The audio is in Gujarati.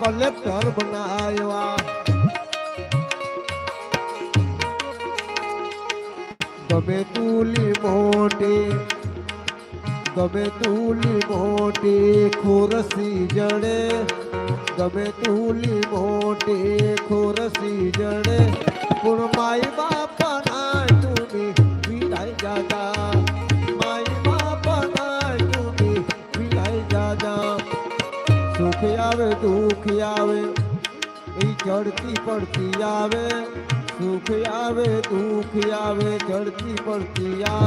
કલેક્ટર બનાવ્યા ગમે તુલી મોટી ખુરશી જડે ગમે તુલી મોટી ખુરશી જડે પણ માઈ બાપા ના તુમી વિરાઈ જાજા માઈ બાપા ના તુમી વિરાઈ જાજા સુખ આવે દુઃખ આવે એ ચડતી પડતી આવે સુખ આવે દુઃખ આવે ચડતી પડતી આવે